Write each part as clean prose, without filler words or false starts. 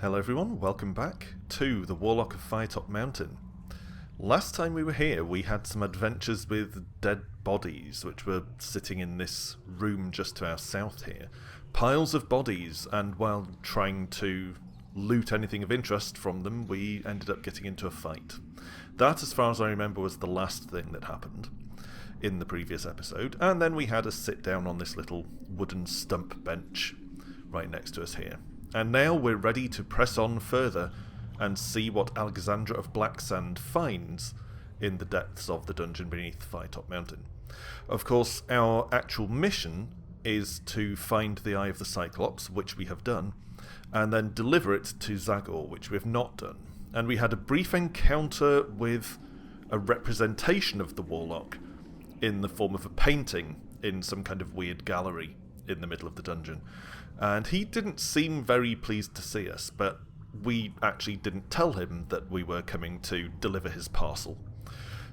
Hello everyone, welcome back to the Warlock of Firetop Mountain. Last time we were here we had some adventures with dead bodies which were sitting in this room just to our south here. Piles of bodies, and while trying to loot anything of interest from them we ended up getting into a fight. That, as far as I remember, was the last thing that happened in the previous episode, and then we had a sit down on this little wooden stump bench right next to us here. And now we're ready to press on further and see what Alexandra of Blacksand finds in the depths of the dungeon beneath Firetop Mountain. Of course, our actual mission is to find the Eye of the Cyclops, which we have done, and then deliver it to Zagor, which we have not done. And we had a brief encounter with a representation of the Warlock in the form of a painting in some kind of weird gallery in the middle of the dungeon. And he didn't seem very pleased to see us, but we actually didn't tell him that we were coming to deliver his parcel.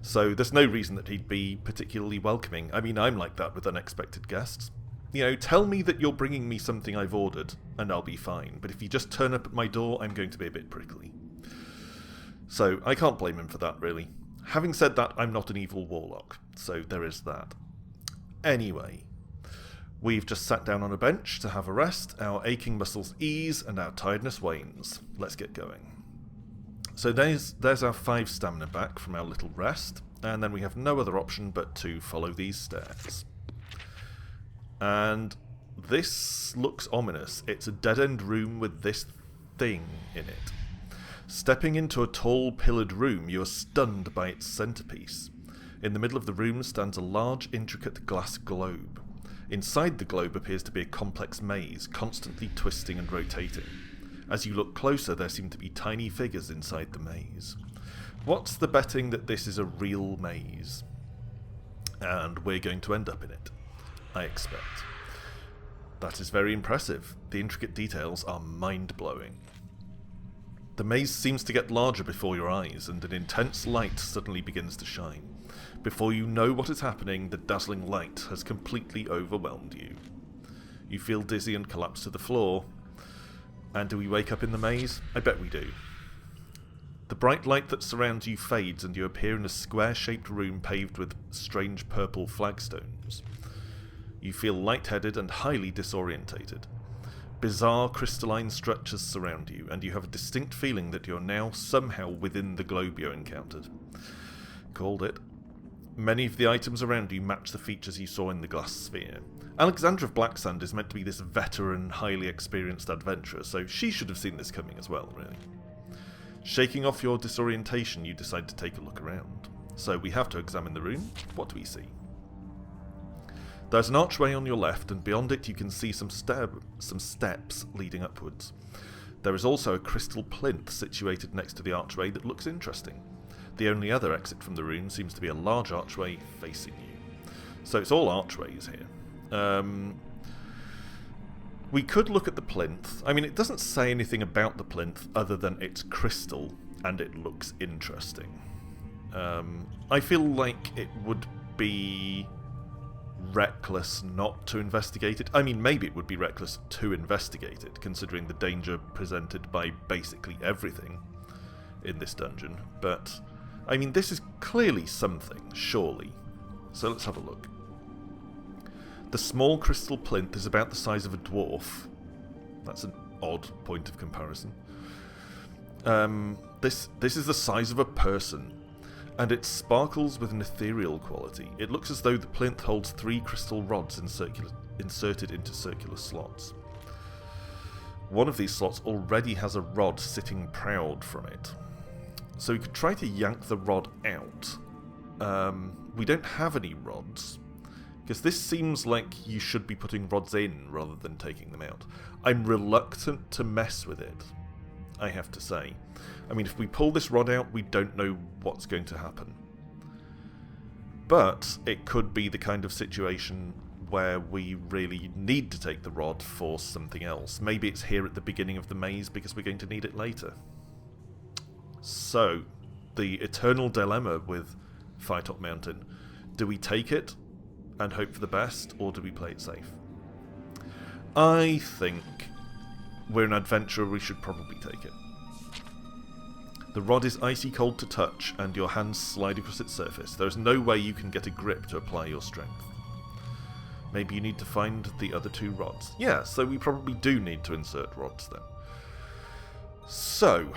So there's no reason that he'd be particularly welcoming. I mean, I'm like that with unexpected guests. You know, tell me that you're bringing me something I've ordered, and I'll be fine. But if you just turn up at my door, I'm going to be a bit prickly. So I can't blame him for that, really. Having said that, I'm not an evil warlock, so there is that. Anyway, we've just sat down on a bench to have a rest, our aching muscles ease, and our tiredness wanes. Let's get going. So there's our 5 stamina back from our little rest, and then we have no other option but to follow these stairs. And this looks ominous. It's a dead-end room with this thing in it. Stepping into a tall pillared room, you are stunned by its centerpiece. In the middle of the room stands a large, intricate glass globe. Inside the globe appears to be a complex maze, constantly twisting and rotating. As you look closer, there seem to be tiny figures inside the maze. What's the betting that this is a real maze? And we're going to end up in it, I expect. That is very impressive. The intricate details are mind-blowing. The maze seems to get larger before your eyes, and an intense light suddenly begins to shine. Before you know what is happening, the dazzling light has completely overwhelmed you. You feel dizzy and collapse to the floor. And do we wake up in the maze? I bet we do. The bright light that surrounds you fades, and you appear in a square-shaped room paved with strange purple flagstones. You feel lightheaded and highly disorientated. Bizarre crystalline structures surround you, and you have a distinct feeling that you're now somehow within the globe you encountered. Called it. Many of the items around you match the features you saw in the glass sphere. Alexandra of Blacksand is meant to be this veteran, highly experienced adventurer, so she should have seen this coming as well, really. Shaking off your disorientation, you decide to take a look around. So we have to examine the room. What do we see? There's an archway on your left, and beyond it you can see some steps leading upwards. There is also a crystal plinth situated next to the archway that looks interesting. The only other exit from the room seems to be a large archway facing you. So it's all archways here. We could look at the plinth. I mean, it doesn't say anything about the plinth other than it's crystal, and it looks interesting. I feel like it would be reckless not to investigate it. I mean, maybe it would be reckless to investigate it, considering the danger presented by basically everything in this dungeon. But, I mean, this is clearly something, surely. So let's have a look. The small crystal plinth is about the size of a dwarf. That's an odd point of comparison. This is the size of a person, and it sparkles with an ethereal quality. It looks as though the plinth holds 3 crystal rods inserted into circular slots. One of these slots already has a rod sitting proud from it. So we could try to yank the rod out. We don't have any rods, because this seems like you should be putting rods in rather than taking them out. I'm reluctant to mess with it, I have to say. I mean, if we pull this rod out, we don't know what's going to happen. But it could be the kind of situation where we really need to take the rod for something else. Maybe it's here at the beginning of the maze because we're going to need it later. So, the eternal dilemma with Firetop Mountain. Do we take it and hope for the best, or do we play it safe? I think we're an adventurer, we should probably take it. The rod is icy cold to touch, and your hands slide across its surface. There is no way you can get a grip to apply your strength. Maybe you need to find the other 2 rods. Yeah, so we probably do need to insert rods then. So,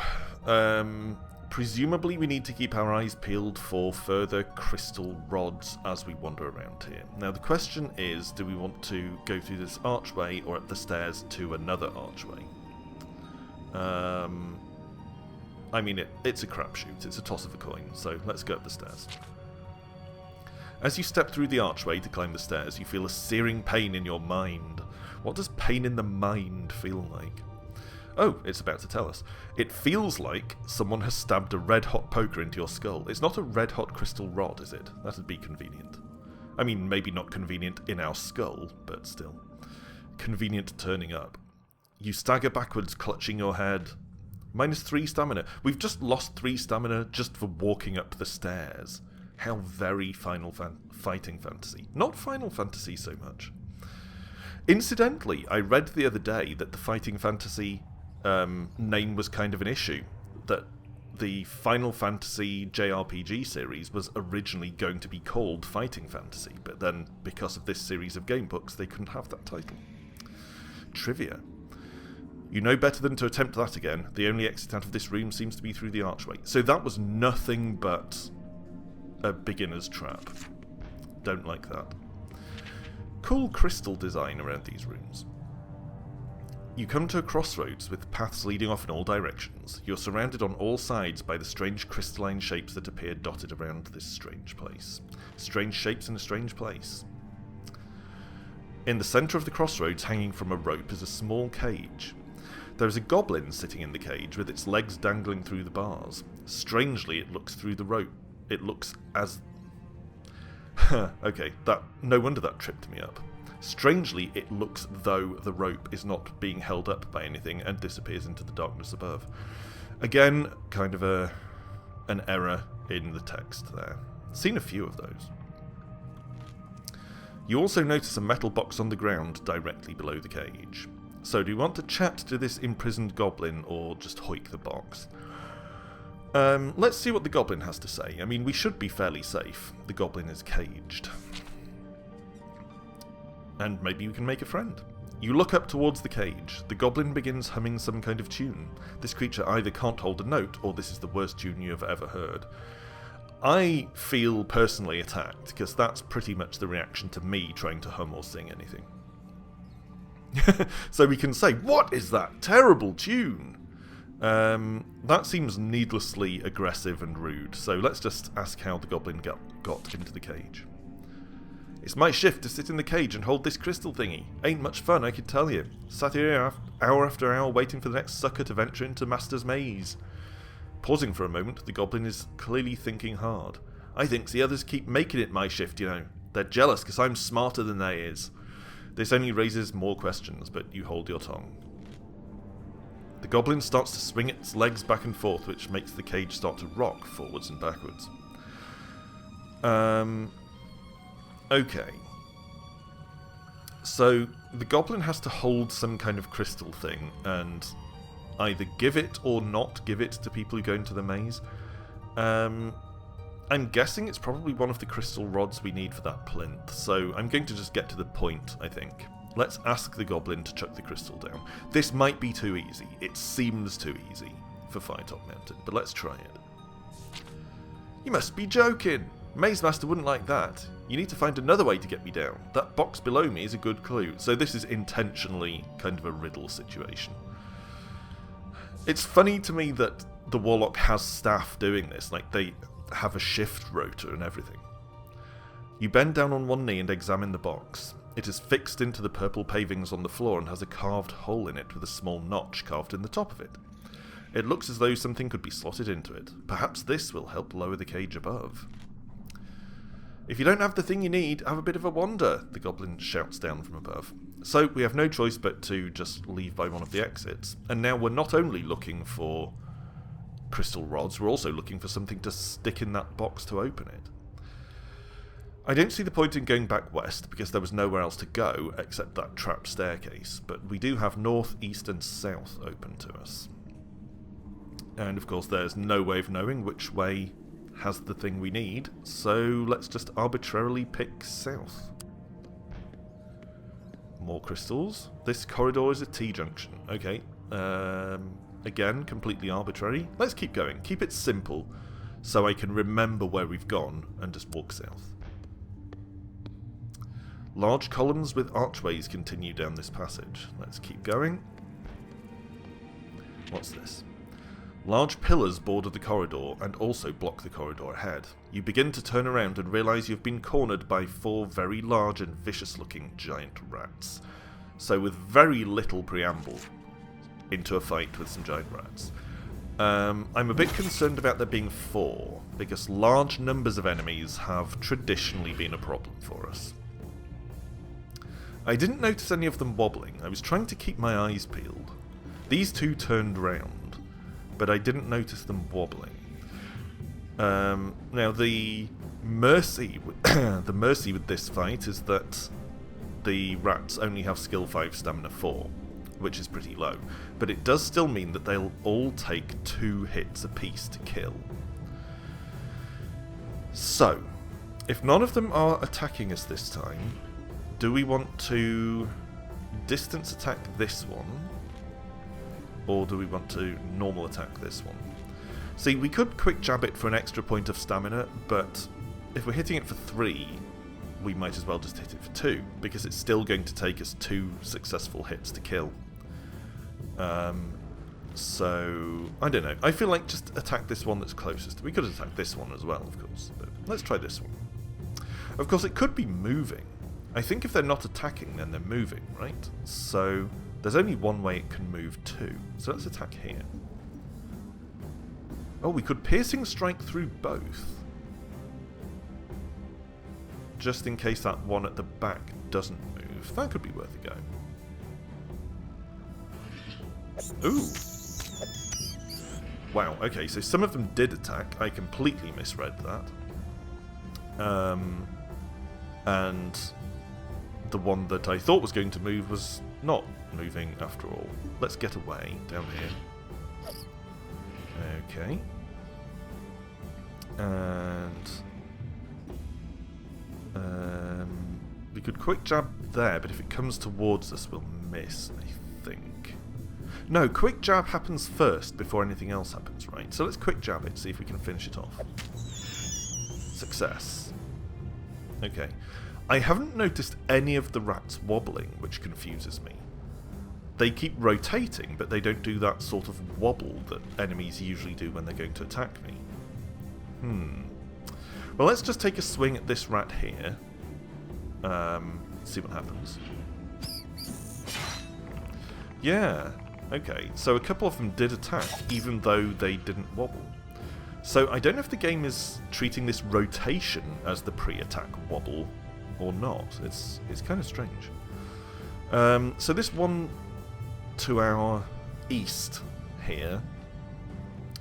presumably we need to keep our eyes peeled for further crystal rods as we wander around here. Now the question is, do we want to go through this archway or up the stairs to another archway? I mean, it's a crapshoot, it's a toss of a coin, so let's go up the stairs. As you step through the archway to climb the stairs, you feel a searing pain in your mind. What does pain in the mind feel like? Oh, it's about to tell us. It feels like someone has stabbed a red-hot poker into your skull. It's not a red-hot crystal rod, is it? That'd be convenient. I mean, maybe not convenient in our skull, but still. Convenient turning up. You stagger backwards, clutching your head. -3 stamina. We've just lost 3 stamina just for walking up the stairs. How very Fighting Fantasy. Not Final Fantasy so much. Incidentally, I read the other day that the Fighting Fantasy name was kind of an issue. That the Final Fantasy JRPG series was originally going to be called Fighting Fantasy, but then, because of this series of gamebooks, they couldn't have that title. Trivia. You know better than to attempt that again. The only exit out of this room seems to be through the archway. So that was nothing but a beginner's trap. Don't like that. Cool crystal design around these rooms. You come to a crossroads with paths leading off in all directions. You're surrounded on all sides by the strange crystalline shapes that appear dotted around this strange place. Strange shapes in a strange place. In the centre of the crossroads, hanging from a rope, is a small cage. There is a goblin sitting in the cage with its legs dangling through the bars. Strangely, it looks through the rope. It looks as... okay, no wonder that tripped me up. Strangely, it looks though the rope is not being held up by anything and disappears into the darkness above. Again, kind of an error in the text there. Seen a few of those. You also notice a metal box on the ground directly below the cage. So do you want to chat to this imprisoned goblin or just hoik the box? Let's see what the goblin has to say. I mean, we should be fairly safe. The goblin is caged. And maybe you can make a friend. You look up towards the cage. The goblin begins humming some kind of tune. This creature either can't hold a note, or this is the worst tune you have ever heard. I feel personally attacked, because that's pretty much the reaction to me trying to hum or sing anything. So we can say, what is that terrible tune? That seems needlessly aggressive and rude, so let's just ask how the goblin got into the cage. It's my shift to sit in the cage and hold this crystal thingy. Ain't much fun, I can tell you. Sat here hour after hour waiting for the next sucker to venture into Master's maze. Pausing for a moment, the goblin is clearly thinking hard. I thinks the others keep making it my shift, you know. They're jealous because I'm smarter than they is. This only raises more questions, but you hold your tongue. The goblin starts to swing its legs back and forth, which makes the cage start to rock forwards and backwards. Okay. So, the goblin has to hold some kind of crystal thing, and either give it or not give it to people who go into the maze. I'm guessing it's probably one of the crystal rods we need for that plinth, so I'm going to just get to the point, I think. Let's ask the goblin to chuck the crystal down. This might be too easy. It seems too easy for Firetop Mountain, but let's try it. You must be joking! Maze Master wouldn't like that. You need to find another way to get me down. That box below me is a good clue. So this is intentionally kind of a riddle situation. It's funny to me that the Warlock has staff doing this, like they have a shift rotor and everything. You bend down on one knee and examine the box. It is fixed into the purple pavings on the floor and has a carved hole in it with a small notch carved in the top of it. It looks as though something could be slotted into it. Perhaps this will help lower the cage above. If you don't have the thing you need, have a bit of a wander, the goblin shouts down from above. So we have no choice but to just leave by one of the exits. And now we're not only looking for crystal rods, we're also looking for something to stick in that box to open it. I don't see the point in going back west because there was nowhere else to go except that trap staircase, but we do have north, east and south open to us. And of course there's no way of knowing which way has the thing we need, so let's just arbitrarily pick south. More crystals. This corridor is a T-junction. Okay. Again, completely arbitrary. Let's keep going. Keep it simple so I can remember where we've gone and just walk south. Large columns with archways continue down this passage. Let's keep going. What's this? Large pillars border the corridor and also block the corridor ahead. You begin to turn around and realise you've been cornered by 4 very large and vicious-looking giant rats. So with very little preamble into a fight with some giant rats. I'm a bit concerned about there being 4, because large numbers of enemies have traditionally been a problem for us. I didn't notice any of them wobbling. I was trying to keep my eyes peeled. These 2 turned round, but I didn't notice them wobbling. Now the mercy with this fight is that the rats only have skill 5, stamina 4, which is pretty low, but it does still mean that they'll all take 2 hits apiece to kill. So, if none of them are attacking us this time, do we want to distance attack this one? Or do we want to normal attack this one? See, we could quick jab it for an extra point of stamina, but if we're hitting it for 3, we might as well just hit it for 2, because it's still going to take us 2 successful hits to kill. So, I don't know. I feel like just attack this one that's closest. We could attack this one as well, of course, but let's try this one. Of course, it could be moving. I think if they're not attacking, then they're moving, right? So, there's only one way it can move to. So let's attack here. Oh, we could piercing strike through both. Just in case that one at the back doesn't move. That could be worth a go. Ooh! Wow, okay, so some of them did attack. I completely misread that. And the one that I thought was going to move was not moving after all. Let's get away down here. Okay. And we could quick jab there, but if it comes towards us, we'll miss, I think. No, quick jab happens first before anything else happens, right? So let's quick jab it, see if we can finish it off. Success. Okay. I haven't noticed any of the rats wobbling, which confuses me. They keep rotating, but they don't do that sort of wobble that enemies usually do when they're going to attack me. Well, let's just take a swing at this rat here. See what happens. Yeah, okay. So a couple of them did attack, even though they didn't wobble. So I don't know if the game is treating this rotation as the pre-attack wobble or not. It's kind of strange. So this one to our east here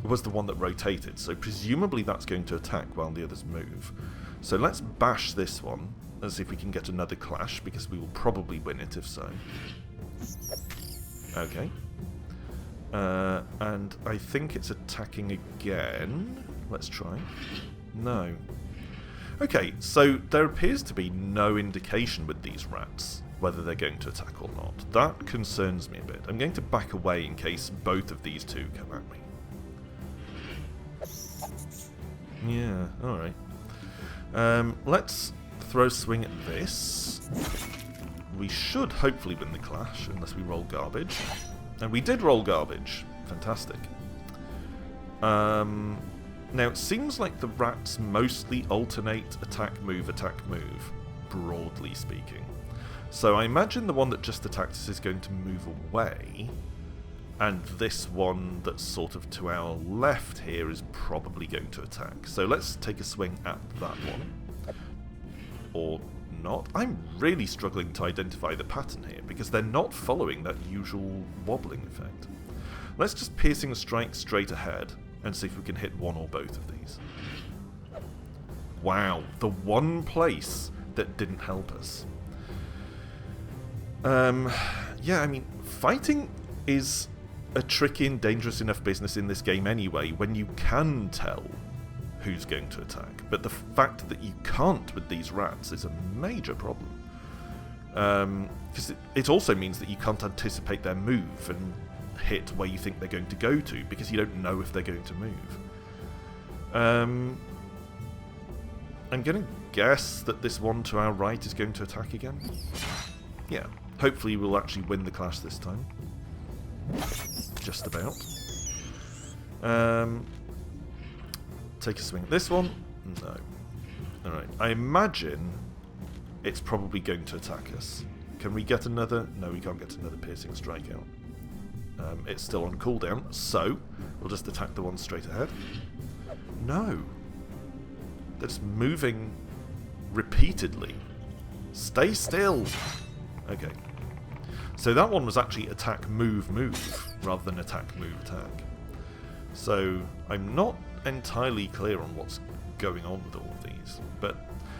was the one that rotated, so presumably that's going to attack while the others move. So let's bash this one and see if we can get another clash, because we will probably win it if so. Okay. And I think it's attacking again. Let's try. No. Okay, so there appears to be no indication with these rats whether they're going to attack or not. That concerns me a bit. I'm going to back away in case both of these two come at me. Yeah, alright. Let's throw a swing at this. We should hopefully win the clash, unless we roll garbage. And we did roll garbage. Fantastic. Now, it seems like the rats mostly alternate attack, move, broadly speaking. So I imagine the one that just attacked us is going to move away, and this one that's sort of to our left here is probably going to attack. So let's take a swing at that one. Or not. I'm really struggling to identify the pattern here, because they're not following that usual wobbling effect. Let's just piercing strike straight ahead, and see if we can hit one or both of these. Wow, the one place that didn't help us. Yeah, I mean, fighting is a tricky and dangerous enough business in this game anyway, when you can tell who's going to attack. But the fact that you can't with these rats is a major problem. Because it also means that you can't anticipate their move and hit where you think they're going to go to, because you don't know if they're going to move. I'm going to guess that this one to our right is going to attack again. Yeah, hopefully we'll actually win the clash this time. Just about. Take a swing at this one. No. Alright, I imagine it's probably going to attack us. Can we get another? No, we can't get another piercing strike out. It's still on cooldown, so we'll just attack the one straight ahead. No. That's moving repeatedly. Stay still. Okay. So that one was actually attack, move, move, rather than attack, move, attack. So I'm not entirely clear on what's going on with all of these. But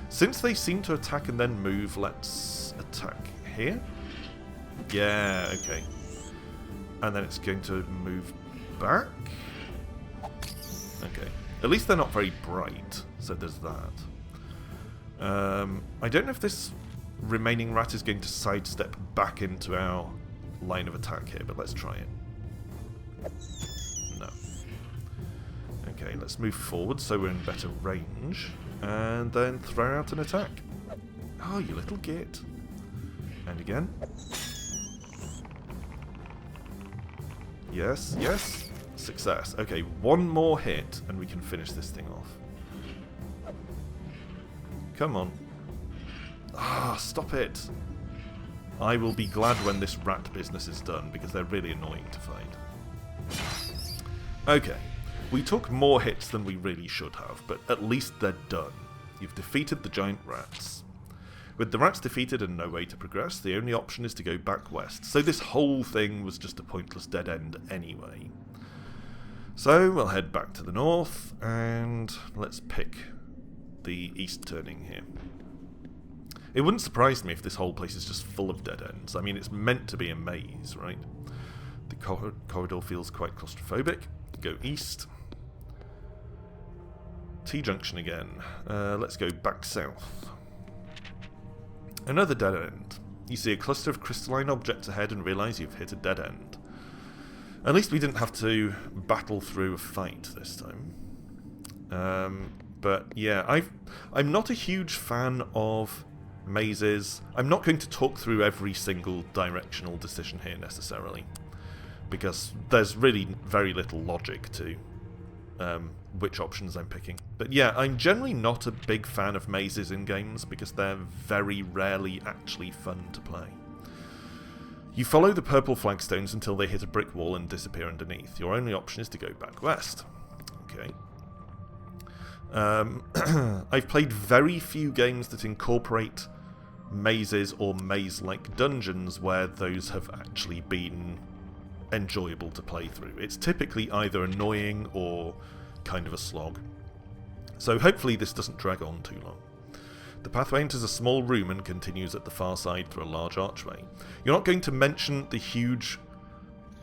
since they seem to attack and then move, let's attack here. Yeah, okay. And then it's going to move back. Okay. At least they're not very bright, so there's that. I don't know if this remaining rat is going to sidestep back into our line of attack here, but let's try it. No. Okay, let's move forward so we're in better range, and then throw out an attack. Oh, you little git. And again. Yes, yes. Success. Okay, one more hit and we can finish this thing off. Come on. Ah, stop it. I will be glad when this rat business is done, because they're really annoying to fight. Okay, we took more hits than we really should have, but at least they're done. You've defeated the giant rats. With the rats defeated and no way to progress, the only option is to go back west. So this whole thing was just a pointless dead end anyway. So we'll head back to the north, and let's pick the east turning here. It wouldn't surprise me if this whole place is just full of dead ends. I mean, it's meant to be a maze, right? The corridor feels quite claustrophobic. Go east. T-junction again. Let's go back south. Another dead end. You see a cluster of crystalline objects ahead and realise you've hit a dead end. At least we didn't have to battle through a fight this time. But yeah, I'm not a huge fan of mazes. I'm not going to talk through every single directional decision here necessarily, because there's really very little logic to which options I'm picking. But yeah, I'm generally not a big fan of mazes in games because they're very rarely actually fun to play. You follow the purple flagstones until they hit a brick wall and disappear underneath. Your only option is to go back west. Okay. I've played very few games that incorporate mazes or maze-like dungeons where those have actually been enjoyable to play through. It's typically either annoying or kind of a slog. So hopefully this doesn't drag on too long. The pathway enters a small room and continues at the far side through a large archway. You're not going to mention the huge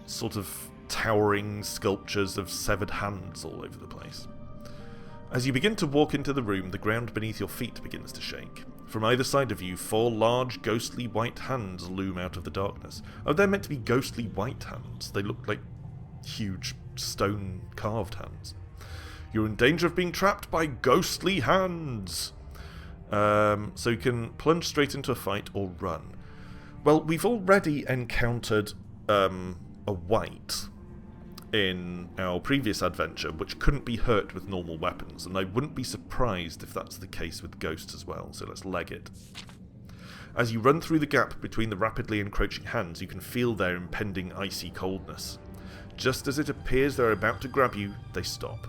sort of towering sculptures of severed hands all over the place. As you begin to walk into the room, the ground beneath your feet begins to shake. From either side of you, 4 large, ghostly white hands loom out of the darkness. Oh, they're meant to be ghostly white hands. They look like huge stone carved hands. You're in danger of being trapped by ghostly hands. So you can plunge straight into a fight or run. Well, we've already encountered a wight in our previous adventure, which couldn't be hurt with normal weapons, and I wouldn't be surprised if that's the case with ghosts as well, so let's leg it. As you run through the gap between the rapidly encroaching hands, you can feel their impending icy coldness. Just as it appears they're about to grab you, they stop.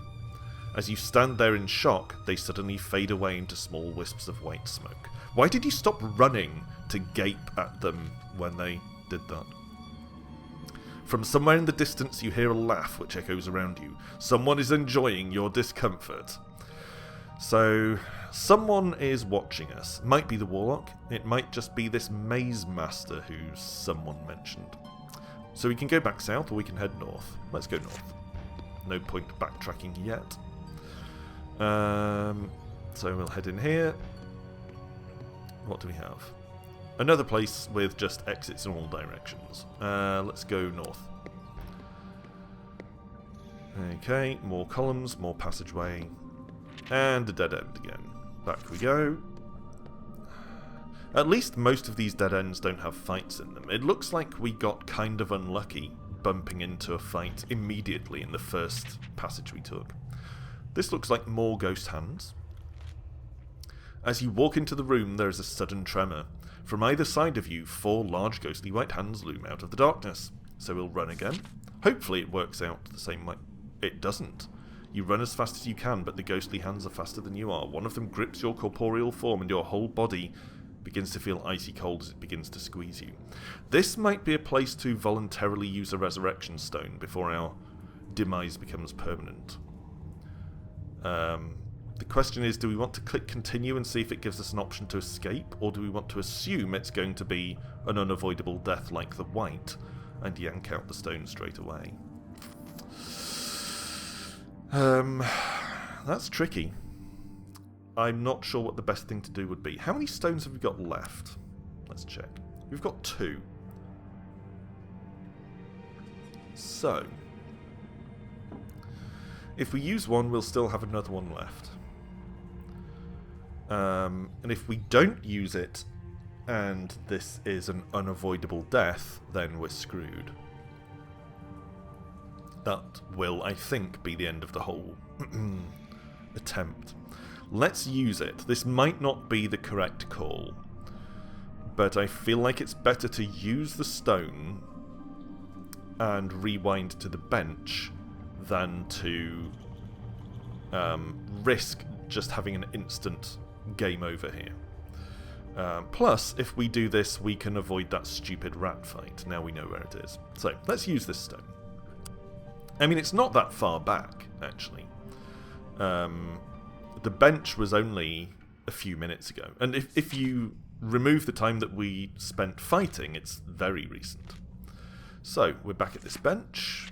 As you stand there in shock, they suddenly fade away into small wisps of white smoke. Why did you stop running to gape at them when they did that? From somewhere in the distance you hear a laugh which echoes around you. Someone is enjoying your discomfort. So, someone is watching us. Might be the Warlock. It might just be this Maze Master who someone mentioned. So we can go back south, or we can head north. Let's go north. No point backtracking yet. So we'll head in here. What do we have? Another place with just exits in all directions. Let's go north. Okay, more columns, more passageway. And a dead end again. Back we go. At least most of these dead ends don't have fights in them. It looks like we got kind of unlucky bumping into a fight immediately in the first passage we took. This looks like more ghost hands. As you walk into the room, there is a sudden tremor. From either side of you, 4 large ghostly white hands loom out of the darkness. So we'll run again. Hopefully it works out the same way. It doesn't. You run as fast as you can, but the ghostly hands are faster than you are. One of them grips your corporeal form, and your whole body begins to feel icy cold as it begins to squeeze you. This might be a place to voluntarily use a resurrection stone before our demise becomes permanent. The question is, do we want to click continue and see if it gives us an option to escape, or do we want to assume it's going to be an unavoidable death like the white and yank out the stone straight away? That's tricky. I'm not sure what the best thing to do would be. How many stones have we got left? Let's check. We've got 2. So, if we use one, we'll still have another one left. And if we don't use it, and this is an unavoidable death, then we're screwed. That will, I think, be the end of the whole attempt. Let's use it. This might not be the correct call, but I feel like it's better to use the stone and rewind to the bench than to risk just having an instant game over here. Plus, if we do this, we can avoid that stupid rat fight. Now we know where it is. So, let's use this stone. I mean, it's not that far back, actually. The bench was only a few minutes ago. And if you remove the time that we spent fighting, it's very recent. So, we're back at this bench.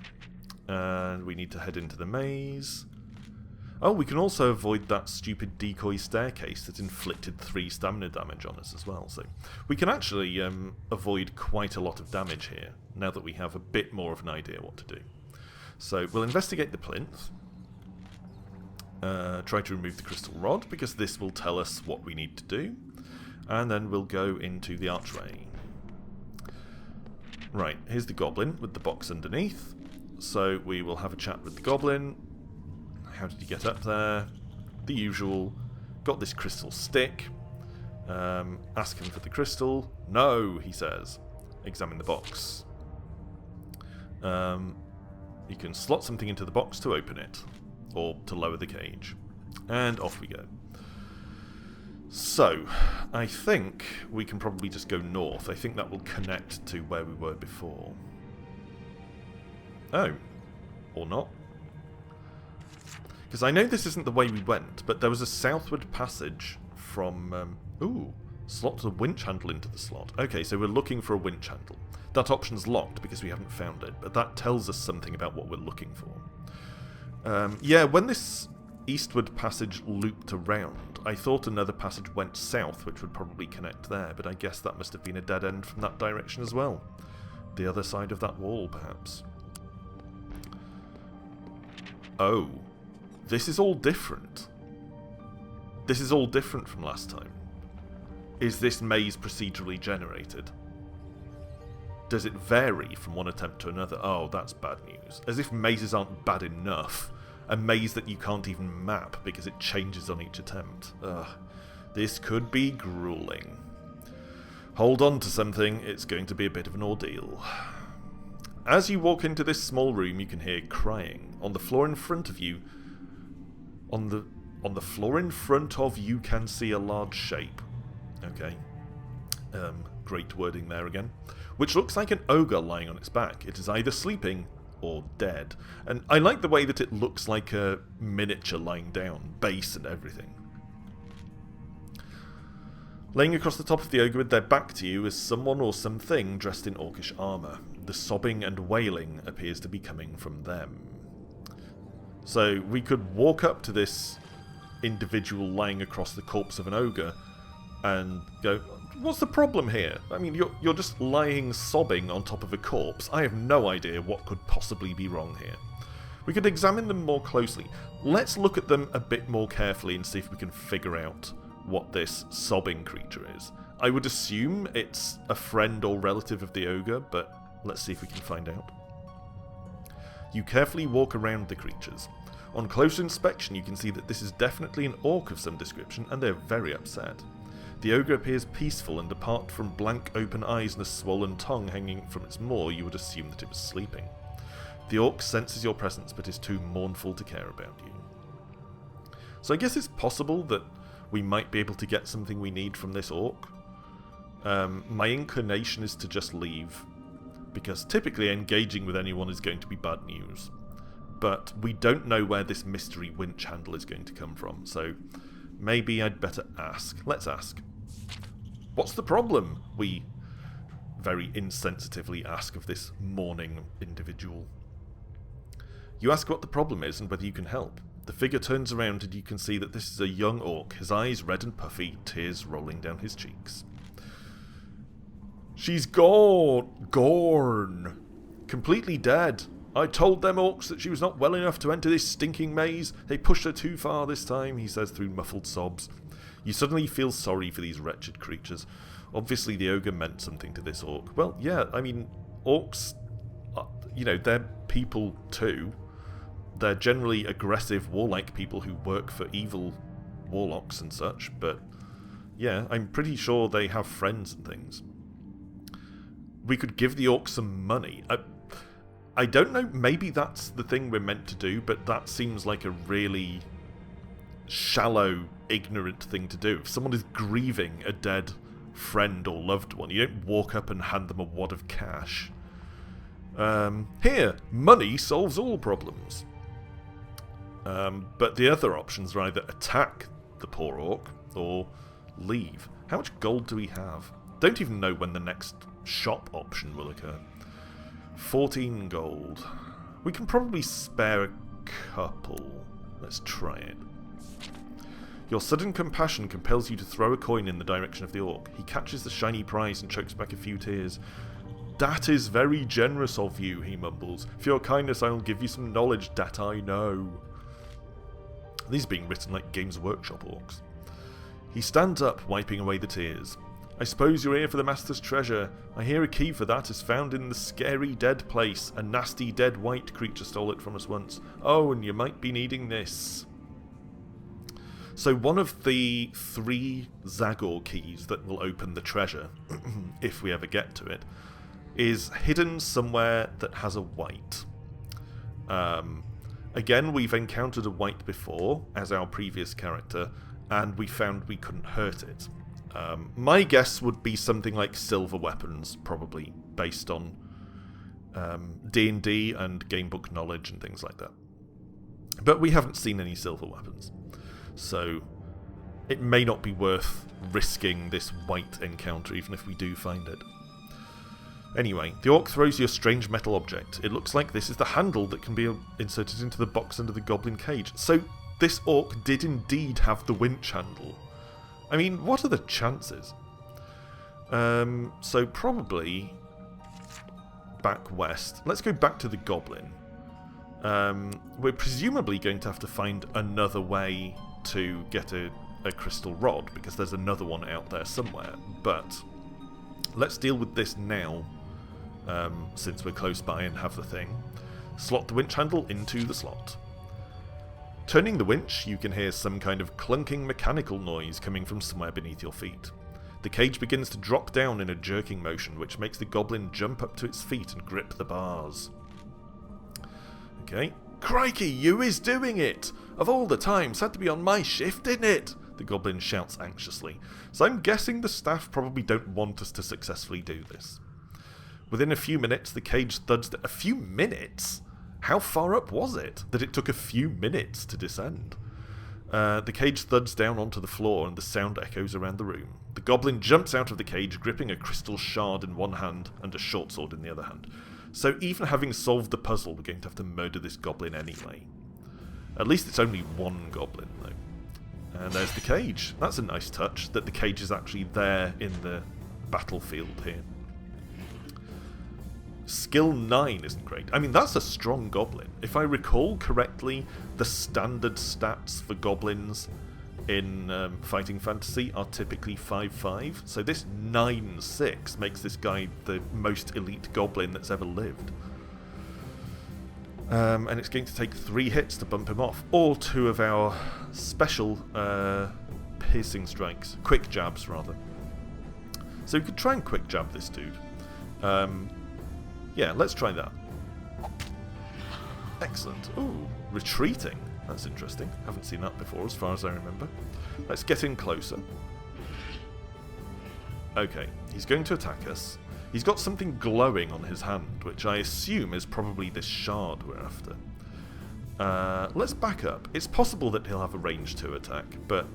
And we need to head into the maze. Oh, we can also avoid that stupid decoy staircase that inflicted 3 stamina damage on us as well. So, we can actually avoid quite a lot of damage here, now that we have a bit more of an idea what to do. So, we'll investigate the plinth. Try to remove the crystal rod, because this will tell us what we need to do. And then we'll go into the archway. Right, here's the goblin with the box underneath. So, we will have a chat with the goblin. How did he get up there? The usual. Got this crystal stick. Ask him for the crystal. No, he says. Examine the box. You can slot something into the box to open it, or to lower the cage. And off we go. So, I think we can probably just go north. I think that will connect to where we were before. Oh. Or not. Because I know this isn't the way we went, but there was a southward passage from... slot the winch handle into the slot. Okay, so we're looking for a winch handle. That option's locked because we haven't found it, but that tells us something about what we're looking for. Yeah, when this eastward passage looped around, I thought another passage went south, which would probably connect there, but I guess that must have been a dead end from that direction as well. The other side of that wall, perhaps. Oh. This is all different. This is all different from last time. Is this maze procedurally generated? Does it vary from one attempt to another? Oh, that's bad news. As if mazes aren't bad enough. A maze that you can't even map because it changes on each attempt. Ugh. This could be grueling. Hold on to something, it's going to be a bit of an ordeal. As you walk into this small room, you can hear crying. On the floor in front of you... On the floor in front of you can see a large shape. Okay. Great wording there again. Which looks like an ogre lying on its back. It is either sleeping or dead. And I like the way that it looks like a miniature lying down, base and everything. Laying across the top of the ogre with their back to you is someone or something dressed in orcish armour. The sobbing and wailing appears to be coming from them. So we could walk up to this individual lying across the corpse of an ogre and go, what's the problem here? I mean, you're just lying sobbing on top of a corpse. I have no idea what could possibly be wrong here. We could examine them more closely. Let's look at them a bit more carefully and see if we can figure out what this sobbing creature is. I would assume it's a friend or relative of the ogre, but let's see if we can find out. You carefully walk around the creatures. On closer inspection you can see that this is definitely an orc of some description, and they're very upset. The ogre appears peaceful, and apart from blank open eyes and a swollen tongue hanging from its maw, you would assume that it was sleeping. The orc senses your presence but is too mournful to care about you. So I guess it's possible that we might be able to get something we need from this orc. My inclination is to just leave, because typically engaging with anyone is going to be bad news. But we don't know where this mystery winch handle is going to come from, so maybe I'd better ask. Let's ask. What's the problem? We very insensitively ask of this mourning individual. You ask what the problem is and whether you can help. The figure turns around and you can see that this is a young orc, his eyes red and puffy, tears rolling down his cheeks. She's gone. Completely dead. I told them orcs that she was not well enough to enter this stinking maze. They pushed her too far this time, he says through muffled sobs. You suddenly feel sorry for these wretched creatures. Obviously the ogre meant something to this orc. Well, yeah, I mean, orcs, they're people too. They're generally aggressive, warlike people who work for evil warlocks and such, but yeah, I'm pretty sure they have friends and things. We could give the orc some money. I don't know, maybe that's the thing we're meant to do, but that seems like a really shallow, ignorant thing to do. If someone is grieving a dead friend or loved one, you don't walk up and hand them a wad of cash. Here, money solves all problems. But the other options are either attack the poor orc or leave. How much gold do we have? Don't even know when the next shop option will occur. 14 gold. We can probably spare a couple. Let's try it. Your sudden compassion compels you to throw a coin in the direction of the orc. He catches the shiny prize and chokes back a few tears. That is very generous of you, he mumbles. For your kindness I will give you some knowledge that I know. These are being written like Games Workshop orcs. He stands up, wiping away the tears. I suppose you're here for the Master's treasure. I hear a key for that is found in the scary dead place. A nasty dead white creature stole it from us once. Oh, and you might be needing this. So one of the 3 Zagor keys that will open the treasure, if we ever get to it, is hidden somewhere that has a white. Again, we've encountered a white before as our previous character, and we found we couldn't hurt it. My guess would be something like silver weapons, probably, based on D&D and gamebook knowledge and things like that. But we haven't seen any silver weapons, so it may not be worth risking this white encounter, even if we do find it. Anyway, the orc throws you a strange metal object. It looks like this is the handle that can be inserted into the box under the goblin cage. So this orc did indeed have the winch handle. I mean, what are the chances? So probably back west. Let's go back to the goblin. We're presumably going to have to find another way to get a crystal rod, because there's another one out there somewhere. But let's deal with this now, since we're close by and have the thing. Slot the winch handle into the slot. Turning the winch, you can hear some kind of clunking mechanical noise coming from somewhere beneath your feet. The cage begins to drop down in a jerking motion, which makes the goblin jump up to its feet and grip the bars. Okay. Crikey, you is doing it! Of all the times, had to be on my shift, didn't it? The goblin shouts anxiously. So I'm guessing the staff probably don't want us to successfully do this. Within a few minutes, the cage thuds... A few minutes? How far up was it that it took a few minutes to descend? The cage thuds down onto the floor and the sound echoes around the room. The goblin jumps out of the cage, gripping a crystal shard in one hand and a short sword in the other hand. So even having solved the puzzle, we're going to have to murder this goblin anyway. At least it's only one goblin, though. And there's the cage. That's a nice touch, that the cage is actually there in the battlefield here. Skill 9 isn't great. I mean, that's a strong goblin. If I recall correctly, the standard stats for goblins in Fighting Fantasy are typically 5/5. So this 9/6 makes this guy the most elite goblin that's ever lived. And it's going to take 3 hits to bump him off. Or 2 of our special piercing strikes. Quick jabs, rather. So we could try and quick jab this dude. Yeah, let's try that. Excellent. Ooh, retreating. That's interesting. Haven't seen that before, as far as I remember. Let's get in closer. Okay, he's going to attack us. He's got something glowing on his hand, which I assume is probably this shard we're after. Let's back up. It's possible that he'll have a range 2 attack, but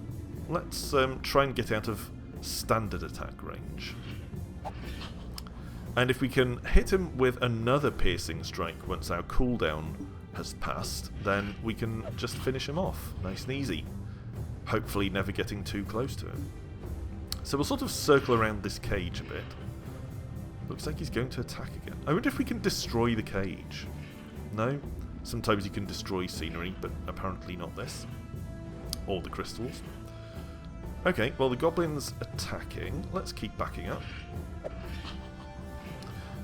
let's try and get out of standard attack range. And if we can hit him with another piercing strike once our cooldown has passed, then we can just finish him off. Nice and easy. Hopefully never getting too close to him. So we'll sort of circle around this cage a bit. Looks like he's going to attack again. I wonder if we can destroy the cage. No? Sometimes you can destroy scenery, but apparently not this. Or the crystals. Okay, well the goblin's attacking. Let's keep backing up.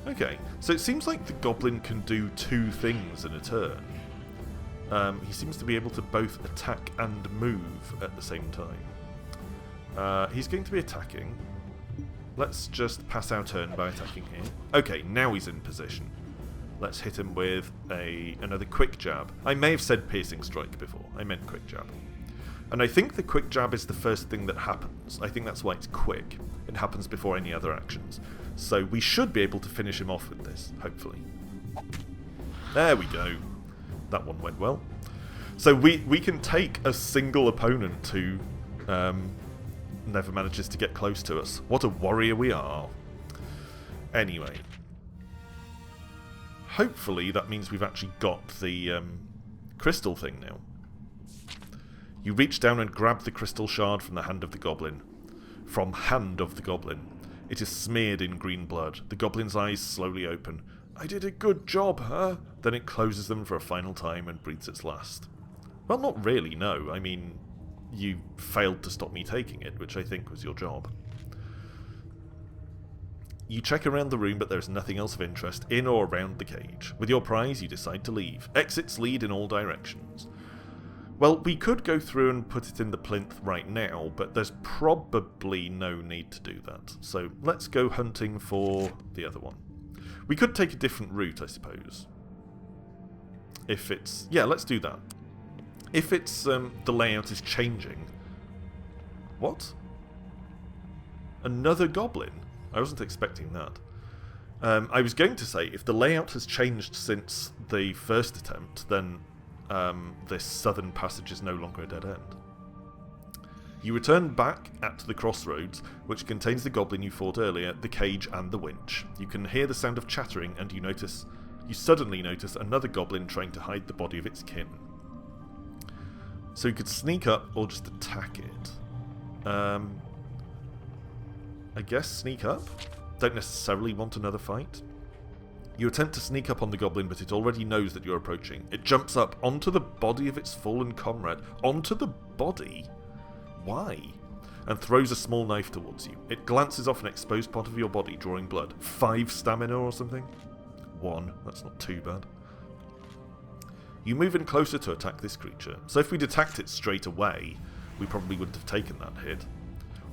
Okay, so it seems like the goblin can do 2 things in a turn. He seems to be able to both attack and move at the same time. He's going to be attacking. Let's just pass our turn by attacking here. Okay, now he's in position. Let's hit him with another quick jab. I may have said piercing strike before. I meant quick jab. And I think the quick jab is the first thing that happens. I think that's why it's quick. It happens before any other actions. So we should be able to finish him off with this, hopefully. There we go. That one went well. So we can take a single opponent who never manages to get close to us. What a warrior we are. Anyway. Hopefully that means we've actually got the crystal thing now. You reach down and grab the crystal shard from the hand of the goblin. From hand of the goblin. It is smeared in green blood. The goblin's eyes slowly open. I did a good job, huh? Then it closes them for a final time and breathes its last. Well, not really, no. I mean, you failed to stop me taking it, which I think was your job. You check around the room, but there's nothing else of interest in or around the cage. With your prize, you decide to leave. Exits lead in all directions. Well, we could go through and put it in the plinth right now, but there's probably no need to do that. So let's go hunting for the other one. We could take a different route, I suppose. If it's... yeah, let's do that. If it's the layout is changing... What? Another goblin? I wasn't expecting that. I was going to say, if the layout has changed since the first attempt, then... this southern passage is no longer a dead end. You return back at the crossroads, which contains the goblin you fought earlier, the cage and the winch. You can hear the sound of chattering, and you suddenly notice another goblin trying to hide the body of its kin. So you could sneak up or just attack it. I guess sneak up? Don't necessarily want another fight. You attempt to sneak up on the goblin, but it already knows that you're approaching. It jumps up onto the body of its fallen comrade. Onto the body? Why? And throws a small knife towards you. It glances off an exposed part of your body, drawing blood. 5 stamina or something? 1. That's not too bad. You move in closer to attack this creature. So if we'd attacked it straight away, we probably wouldn't have taken that hit.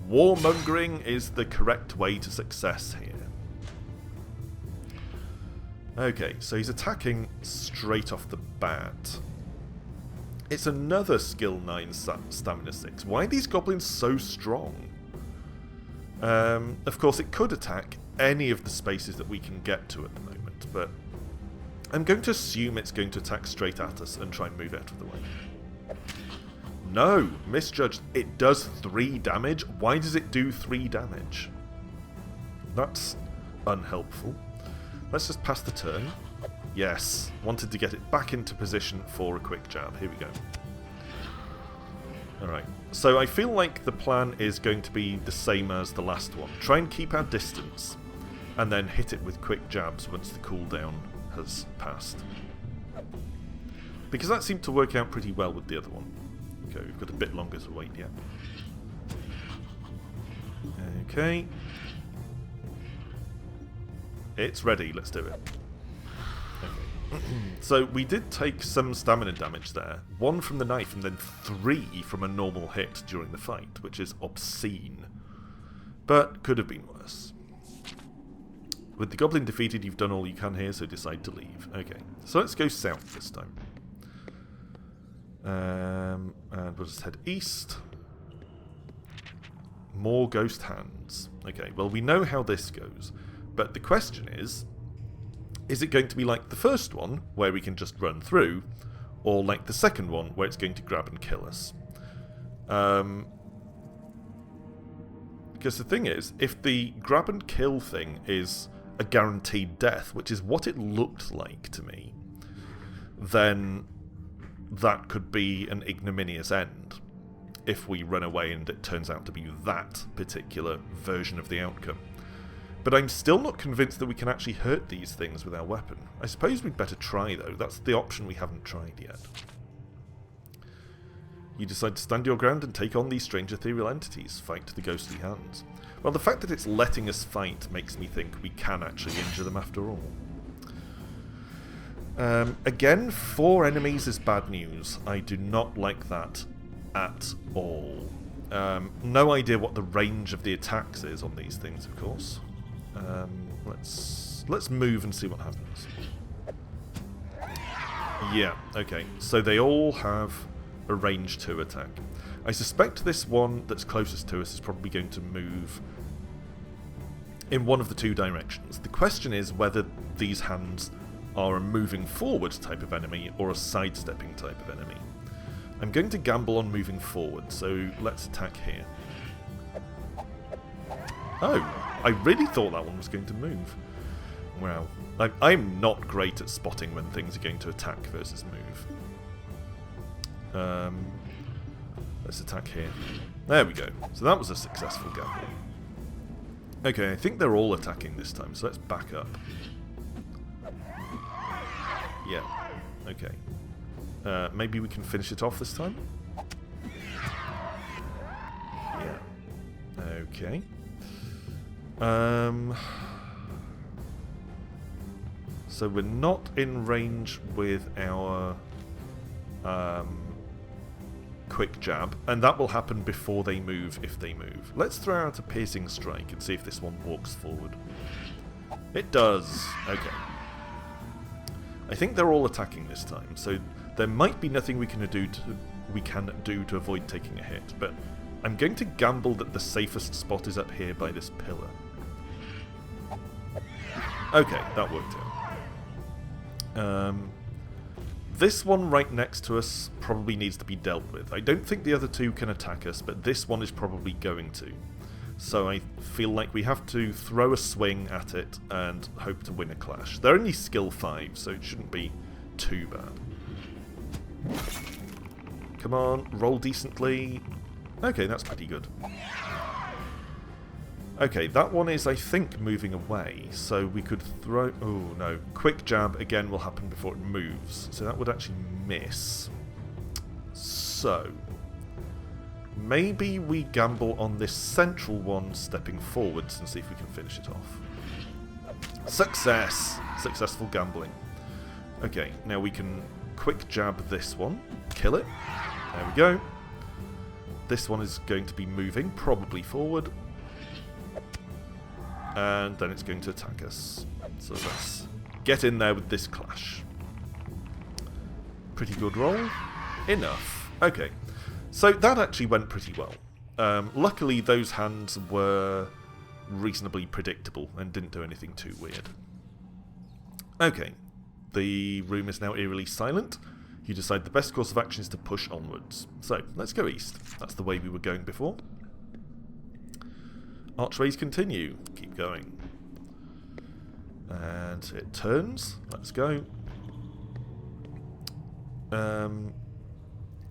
Warmongering is the correct way to success here. Okay, so he's attacking straight off the bat. It's another skill 9 stamina 6. Why are these goblins so strong? Of course, it could attack any of the spaces that we can get to at the moment, but I'm going to assume it's going to attack straight at us and try and move out of the way. No, misjudged. It does 3 damage. Why does it do 3 damage? That's unhelpful. Let's just pass the turn. Yes, wanted to get it back into position for a quick jab. Here we go. Alright, so I feel like the plan is going to be the same as the last one. Try and keep our distance, and then hit it with quick jabs once the cooldown has passed. Because that seemed to work out pretty well with the other one. Okay, we've got a bit longer to wait yet. Okay. It's ready, let's do it. Okay. So we did take some stamina damage there. 1 from the knife and then 3 from a normal hit during the fight, which is obscene. But could have been worse. With the goblin defeated, you've done all you can here, so decide to leave. Okay, so let's go south this time. And we'll just head east. More ghost hands. Okay, well we know how this goes. But the question is it going to be like the first one, where we can just run through, or like the second one, where it's going to grab and kill us? Because the thing is, if the grab and kill thing is a guaranteed death, which is what it looked like to me, then that could be an ignominious end if we run away and it turns out to be that particular version of the outcome. But I'm still not convinced that we can actually hurt these things with our weapon. I suppose we'd better try, though. That's the option we haven't tried yet. You decide to stand your ground and take on these strange ethereal entities. Fight the ghostly hands. Well, the fact that it's letting us fight makes me think we can actually injure them after all. Again, 4 enemies is bad news. I do not like that at all. No idea what the range of the attacks is on these things, of course. Let's move and see what happens. Yeah, okay. So they all have a range 2 attack. I suspect this one that's closest to us is probably going to move in one of the 2 directions. The question is whether these hands are a moving forward type of enemy or a sidestepping type of enemy. I'm going to gamble on moving forward, so let's attack here. Oh, I really thought that one was going to move. Wow. I'm not great at spotting when things are going to attack versus move. Let's attack here. There we go. So that was a successful gamble. Okay, I think they're all attacking this time, so let's back up. Yeah, okay. Maybe we can finish it off this time? Yeah. Okay. So we're not in range with our quick jab, and that will happen before they move, if they move. Let's throw out a piercing strike and see if this one walks forward. It does. Okay. I think they're all attacking this time, so there might be nothing we can do to avoid taking a hit, but I'm going to gamble that the safest spot is up here by this pillar. Okay, that worked out. This one right next to us probably needs to be dealt with. I don't think the other 2 can attack us, but this one is probably going to. So I feel like we have to throw a swing at it and hope to win a clash. They're only skill 5, so it shouldn't be too bad. Come on, roll decently. Okay, that's pretty good. Okay, that one is, I think, moving away, so we could throw... Oh, no. Quick jab, again, will happen before it moves, so that would actually miss. So... maybe we gamble on this central one stepping forwards and see if we can finish it off. Success! Successful gambling. Okay, now we can quick jab this one. Kill it. There we go. This one is going to be moving, probably forward. And then it's going to attack us. So let's get in there with this clash. Pretty good roll. Enough. Okay. So that actually went pretty well. Luckily, those hands were reasonably predictable and didn't do anything too weird. Okay. The room is now eerily silent. You decide the best course of action is to push onwards. So, let's go east. That's the way we were going before. Archways continue. Keep going. And it turns. Let's go.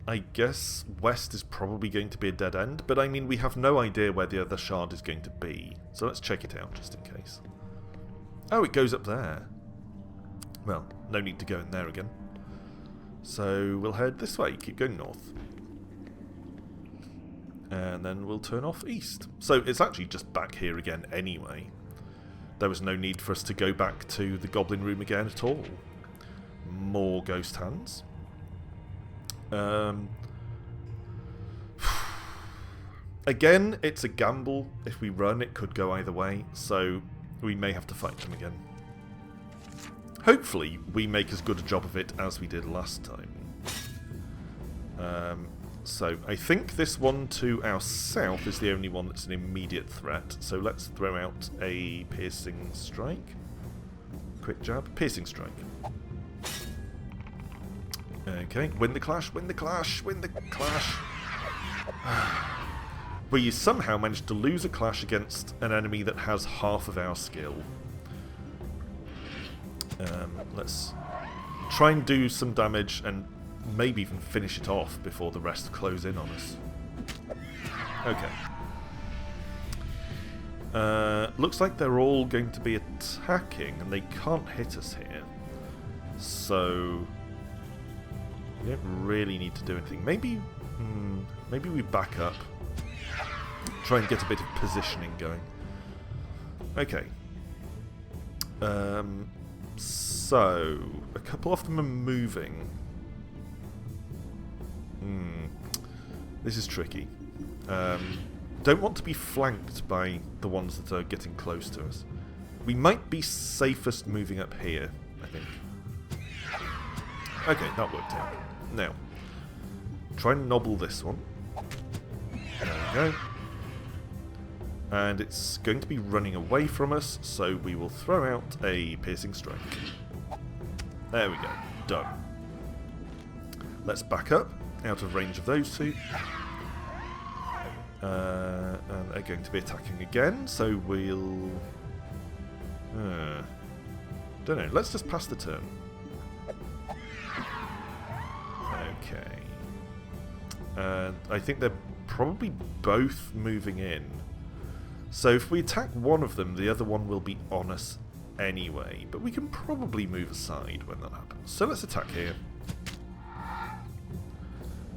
I guess west is probably going to be a dead end, but I mean, we have no idea where the other shard is going to be. So let's check it out just in case. Oh, it goes up there. Well, no need to go in there again. So we'll head this way, keep going north. And then we'll turn off east. So it's actually just back here again anyway. There was no need for us to go back to the goblin room again at all. More ghost hands. Again, it's a gamble. If we run, it could go either way, so we may have to fight them again. Hopefully, we make as good a job of it as we did last time. So, I think this one to our south is the only one that's an immediate threat, so let's throw out a piercing strike. Quick jab. Piercing strike. Okay, win the clash, win the clash, win the clash. We somehow managed to lose a clash against an enemy that has half of our skill. Let's try and do some damage and maybe even finish it off before the rest close in on us. Okay. Looks like they're all going to be attacking and they can't hit us here. So we don't really need to do anything. Maybe we back up. Try and get a bit of positioning going. Okay. So, a couple of them are moving. This is tricky. Don't want to be flanked by the ones that are getting close to us. We might be safest moving up here, I think. Okay, that worked out. Now, try and nobble this one. There we go. And it's going to be running away from us, so we will throw out a piercing strike. There we go. Done. Let's back up, out of range of those two. And they're going to be attacking again, so we'll... don't know, let's just pass the turn. Okay. And I think they're probably both moving in. So if we attack one of them, the other one will be on us anyway. But we can probably move aside when that happens. So let's attack here.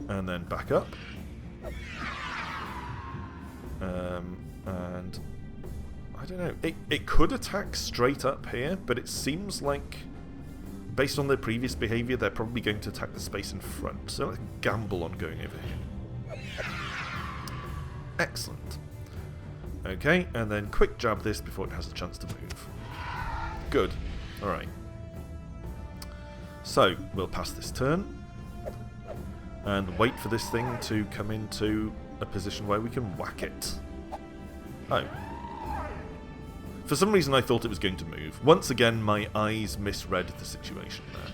And then back up. And I don't know. It could attack straight up here, but it seems like, based on their previous behaviour, they're probably going to attack the space in front. So let's gamble on going over here. Excellent. Okay, and then quick jab this before it has a chance to move. Good. Alright. So, we'll pass this turn. And wait for this thing to come into a position where we can whack it. Oh. For some reason I thought it was going to move. Once again, my eyes misread the situation there.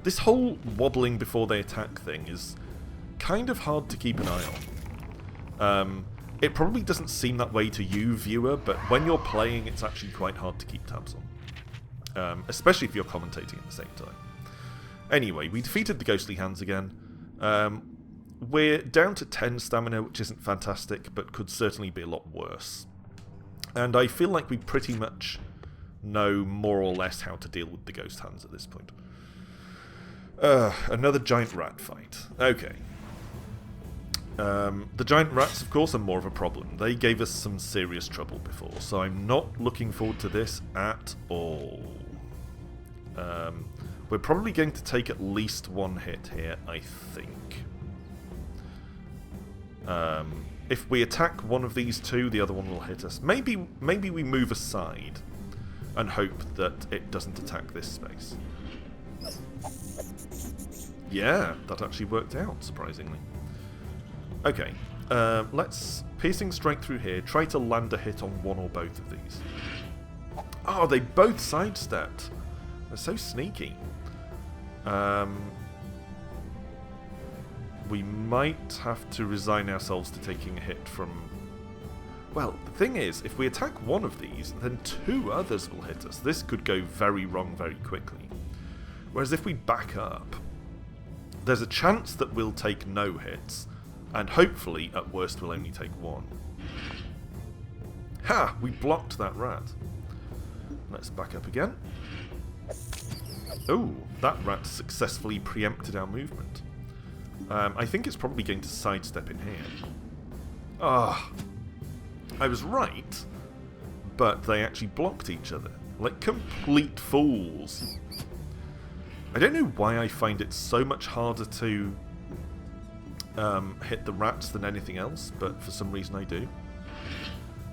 This whole wobbling before they attack thing is kind of hard to keep an eye on. It probably doesn't seem that way to you, viewer, but when you're playing, it's actually quite hard to keep tabs on. Especially if you're commentating at the same time. Anyway, we defeated the Ghostly Hands again. We're down to 10 stamina, which isn't fantastic, but could certainly be a lot worse. And I feel like we pretty much know more or less how to deal with the Ghost Hands at this point. Another giant rat fight. Okay. The giant rats, of course, are more of a problem. They gave us some serious trouble before, so I'm not looking forward to this at all. We're probably going to take at least one hit here, I think. If we attack one of these two, the other one will hit us. Maybe we move aside and hope that it doesn't attack this space. Yeah, that actually worked out, surprisingly. Okay, let's piercing strike through here. Try to land a hit on one or both of these. Oh, they both sidestepped. They're so sneaky. We might have to resign ourselves to taking a hit from... Well, the thing is, if we attack one of these, then 2 others will hit us. This could go very wrong very quickly. Whereas if we back up, there's a chance that we'll take no hits, and hopefully, at worst, we'll only take 1. Ha! We blocked that rat. Let's back up again. Oh, that rat successfully preempted our movement. I think it's probably going to sidestep in here. Ah, I was right, but they actually blocked each other. Like complete fools. I don't know why I find it so much harder to hit the rats than anything else, but for some reason I do.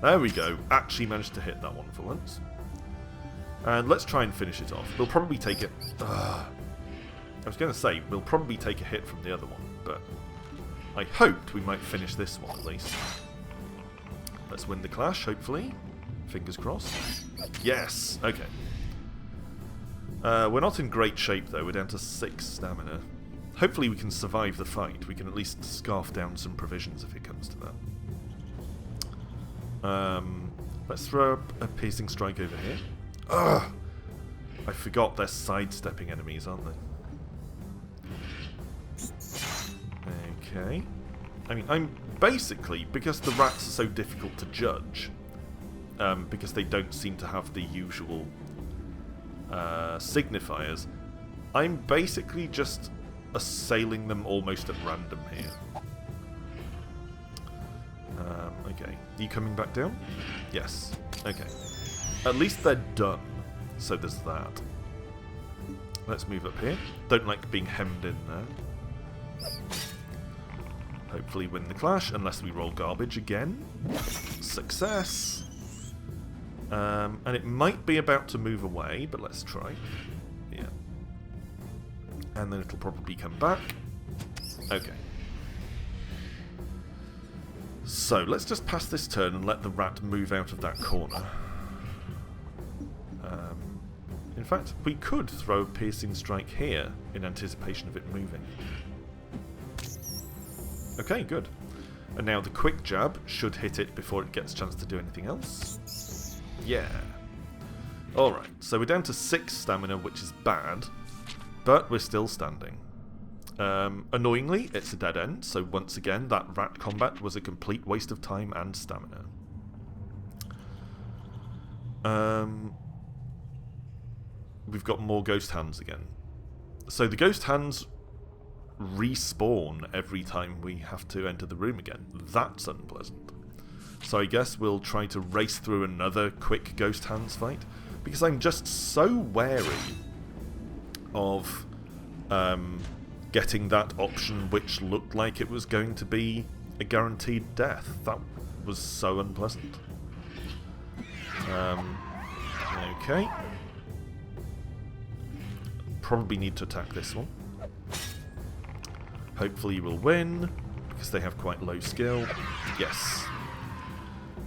There we go. Actually managed to hit that one for once. And let's try and finish it off. We'll probably take it... I was going to say, we'll probably take a hit from the other one, but I hoped we might finish this one at least. Let's win the clash, hopefully. Fingers crossed. Yes! Okay. We're not in great shape, though. We're down to 6 stamina. Hopefully we can survive the fight. We can at least scarf down some provisions if it comes to that. Let's throw a piercing strike over here. Ugh! I forgot they're sidestepping enemies, aren't they? Okay. I mean, I'm basically, because the rats are so difficult to judge, because they don't seem to have the usual signifiers, I'm basically just assailing them almost at random here. Okay. Are you coming back down? Yes. Okay. At least they're done, so there's that. Let's move up here. Don't like being hemmed in there. Hopefully win the clash, unless we roll garbage again. Success! And it might be about to move away, but let's try. Yeah. And then it'll probably come back. Okay. So, let's just pass this turn and let the rat move out of that corner. In fact, we could throw a piercing strike here in anticipation of it moving. Okay, good. And now the quick jab should hit it before it gets a chance to do anything else. Yeah. Alright, so we're down to 6 stamina, which is bad, but we're still standing. Annoyingly, it's a dead end, so once again, that rat combat was a complete waste of time and stamina. We've got more ghost hands again. So the ghost hands respawn every time we have to enter the room again. That's unpleasant. So I guess we'll try to race through another quick ghost hands fight, because I'm just so wary of getting that option which looked like it was going to be a guaranteed death. That was so unpleasant. Okay. Probably need to attack this one. Hopefully we'll win, because they have quite low skill. Yes.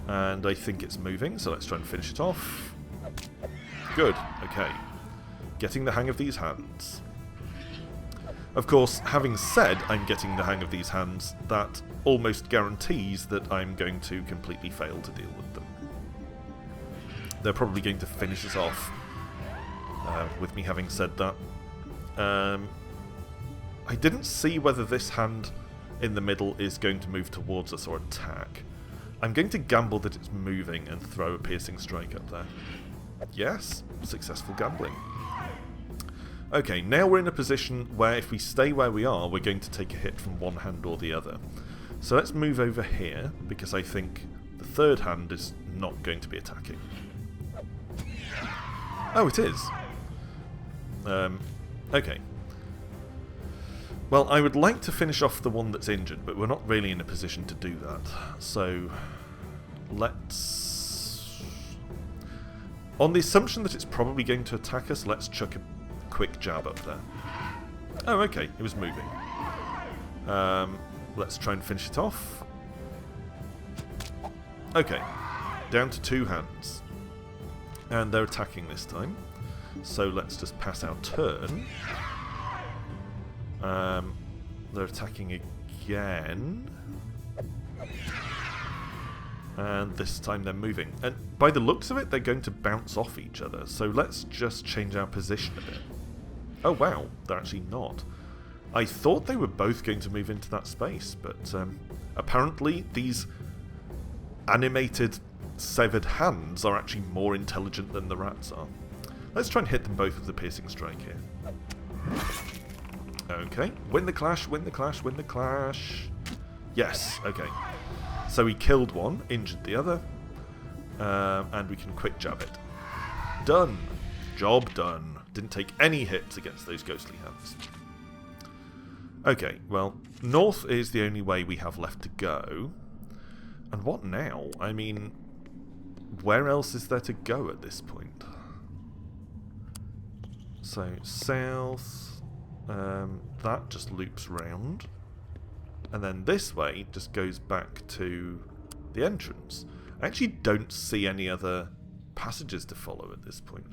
And I think it's moving, so let's try and finish it off. Good, okay. Getting the hang of these hands. Of course, having said I'm getting the hang of these hands, that almost guarantees that I'm going to completely fail to deal with them. They're probably going to finish us off, with me having said that. I didn't see whether this hand in the middle is going to move towards us or attack. I'm going to gamble that it's moving and throw a piercing strike up there. Yes, successful gambling. Okay, now we're in a position where if we stay where we are, we're going to take a hit from one hand or the other. So let's move over here, because I think the third hand is not going to be attacking. Oh, it is. Okay. Well, I would like to finish off the one that's injured, but we're not really in a position to do that. So, let's... On the assumption that it's probably going to attack us, let's chuck a quick jab up there. Oh, okay, it was moving. Let's try and finish it off. Okay, down to 2 hands. And they're attacking this time. So let's just pass our turn. They're attacking again. And this time they're moving. And by the looks of it, they're going to bounce off each other. So let's just change our position a bit. Oh wow, they're actually not. I thought they were both going to move into that space, but apparently these animated severed hands are actually more intelligent than the rats are. Let's try and hit them both with the piercing strike here. Okay, win the clash, win the clash, win the clash. Yes, okay. So he killed one, injured the other, and we can quick jab it. Done. Job done. Didn't take any hits against those ghostly hands. Okay, well, north is the only way we have left to go. And what now? I mean, where else is there to go at this point? So, south, that just loops round. And then this way just goes back to the entrance. I actually don't see any other passages to follow at this point.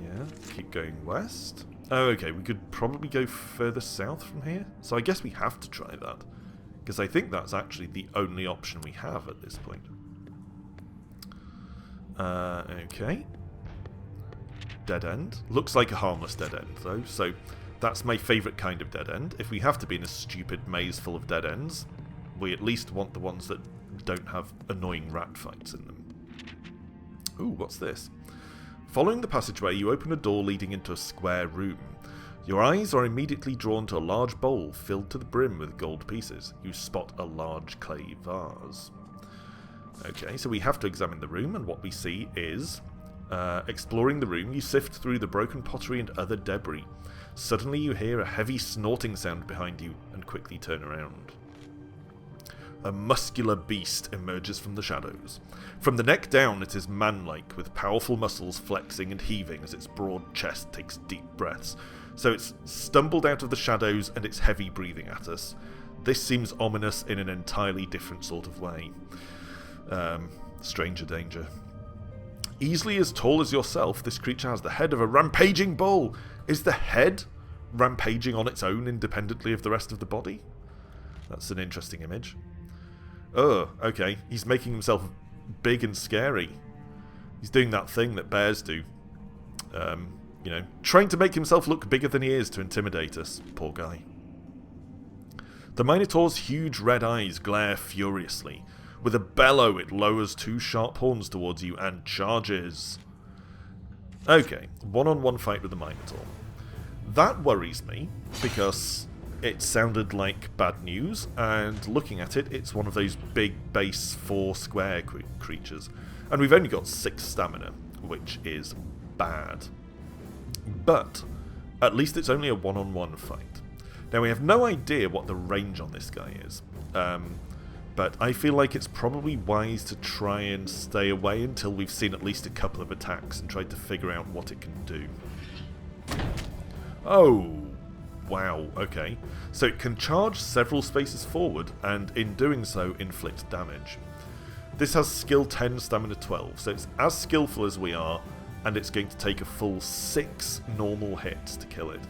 Yeah, keep going west. Oh, okay, we could probably go further south from here. So I guess we have to try that. Because I think that's actually the only option we have at this point. Okay. Dead end. Looks like a harmless dead end, though. So that's my favourite kind of dead end. If we have to be in a stupid maze full of dead ends, we at least want the ones that don't have annoying rat fights in them. Ooh, what's this? Following the passageway, you open a door leading into a square room. Your eyes are immediately drawn to a large bowl filled to the brim with gold pieces. You spot a large clay vase. Okay, so we have to examine the room, and what we see is... exploring the room, you sift through the broken pottery and other debris. Suddenly you hear a heavy snorting sound behind you, and quickly turn around. A muscular beast emerges from the shadows. From the neck down, it is man-like, with powerful muscles flexing and heaving as its broad chest takes deep breaths. So it's stumbled out of the shadows, and it's heavy breathing at us. This seems ominous in an entirely different sort of way. Stranger danger. Easily as tall as yourself, this creature has the head of a rampaging bull. Is the head rampaging on its own independently of the rest of the body? That's an interesting image. Oh, okay. He's making himself big and scary. He's doing that thing that bears do. You know, trying to make himself look bigger than he is to intimidate us. Poor guy. The Minotaur's huge red eyes glare furiously. With a bellow, it lowers two sharp horns towards you and charges. Okay, one-on-one fight with the Minotaur. That worries me, because it sounded like bad news, and looking at it, it's one of those big base 4 square creatures. And we've only got 6 stamina, which is bad. But, at least it's only a one-on-one fight. Now, we have no idea what the range on this guy is. But I feel like it's probably wise to try and stay away until we've seen at least a couple of attacks and tried to figure out what it can do. Oh, wow, okay. So it can charge several spaces forward, and in doing so, inflict damage. This has skill 10, stamina 12, so it's as skillful as we are, and it's going to take a full 6 normal hits to kill it.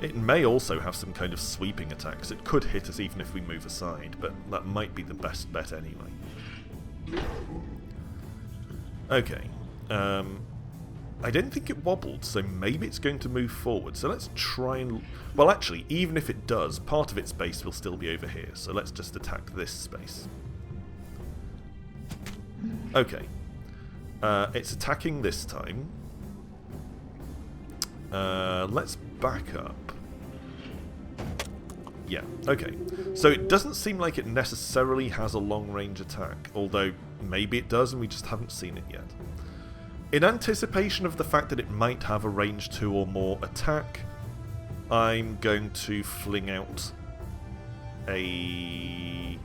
It may also have some kind of sweeping attacks. It could hit us even if we move aside, but that might be the best bet anyway. Okay. I didn't think it wobbled, so maybe it's going to move forward. So let's try and... Well, actually, even if it does, part of its base will still be over here. So let's just attack this space. Okay. It's attacking this time. Let's back up. Yeah, okay. So it doesn't seem like it necessarily has a long-range attack, although maybe it does and we just haven't seen it yet. In anticipation of the fact that it might have a range 2 or more attack, I'm going to fling out a...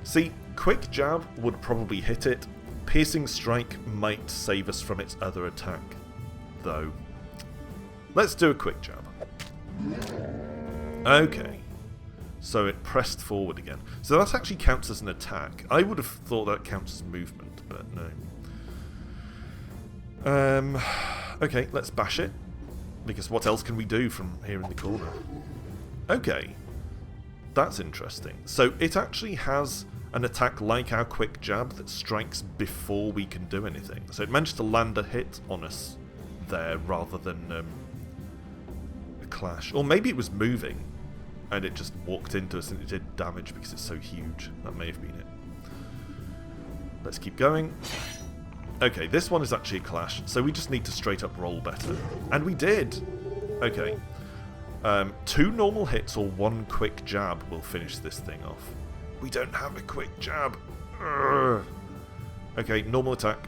See, quick jab would probably hit it. Piercing strike might save us from its other attack, though. Let's do a quick jab. Okay. So it pressed forward again. So that actually counts as an attack. I would have thought that counts as movement, but no. Okay, let's bash it. Because what else can we do from here in the corner? Okay. That's interesting. So it actually has an attack like our quick jab that strikes before we can do anything. So it managed to land a hit on us there rather than a clash. Or maybe it was moving and it just walked into us and it did damage because it's so huge. That may have been it. Let's keep going. Okay, this one is actually a clash, so we just need to straight up roll better. And we did! Okay. 2 normal hits or 1 quick jab will finish this thing off. We don't have a quick jab. Urgh. Okay, normal attack.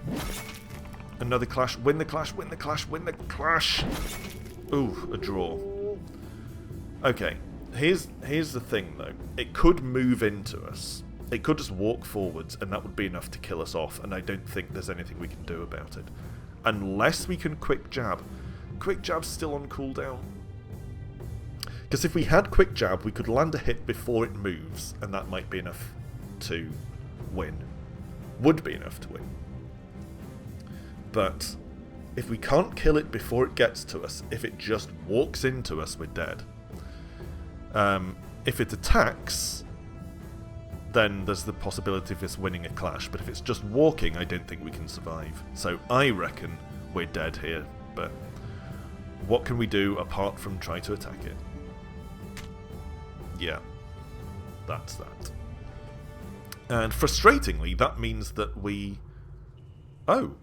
Another clash. Win the clash, win the clash, win the clash! Ooh, a draw. Okay, here's the thing though. It could move into us. It could just walk forwards and that would be enough to kill us off, and I don't think there's anything we can do about it. Unless we can quick jab. Quick jab's still on cooldown. Because if we had quick jab, we could land a hit before it moves, and that might be enough to win. Would be enough to win. But if we can't kill it before it gets to us, if it just walks into us, we're dead. If it attacks, then there's the possibility of us winning a clash, but if it's just walking, I don't think we can survive. So I reckon we're dead here, but what can we do apart from try to attack it? Yeah, that's that. And frustratingly, that means that we... Oh.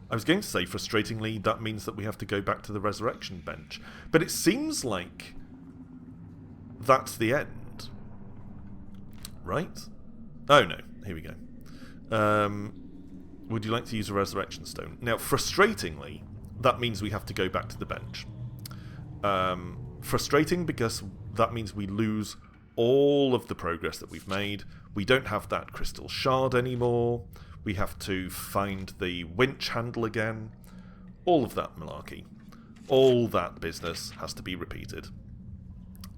I was going to say, frustratingly, that means that we have to go back to the resurrection bench. But it seems like that's the end. Right? Oh no, here we go. Would you like to use a resurrection stone? Now, frustratingly, that means we have to go back to the bench. Frustrating because that means we lose all of the progress that we've made. We don't have that crystal shard anymore. We have to find the winch handle again. All of that malarkey. All that business has to be repeated.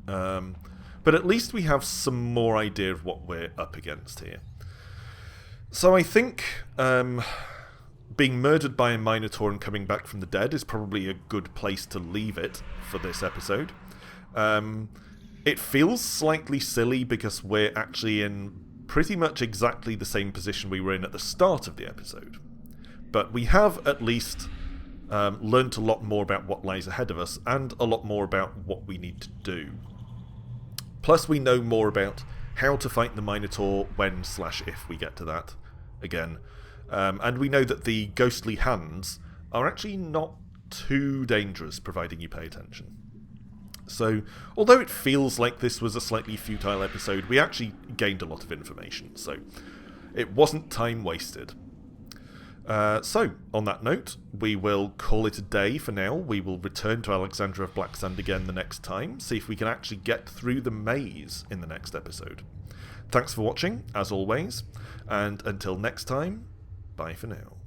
But at least we have some more idea of what we're up against here. So I think being murdered by a Minotaur and coming back from the dead is probably a good place to leave it for this episode. It feels slightly silly because we're actually in pretty much exactly the same position we were in at the start of the episode. But we have at least learned a lot more about what lies ahead of us and a lot more about what we need to do. Plus we know more about how to fight the Minotaur when/if we get to that again. And we know that the ghostly hands are actually not too dangerous, providing you pay attention. So, although it feels like this was a slightly futile episode, we actually gained a lot of information, so it wasn't time wasted. So, on that note, we will call it a day for now. We will return to Alexandra of Blacksand again the next time, see if we can actually get through the maze in the next episode. Thanks for watching, as always, and until next time, bye for now.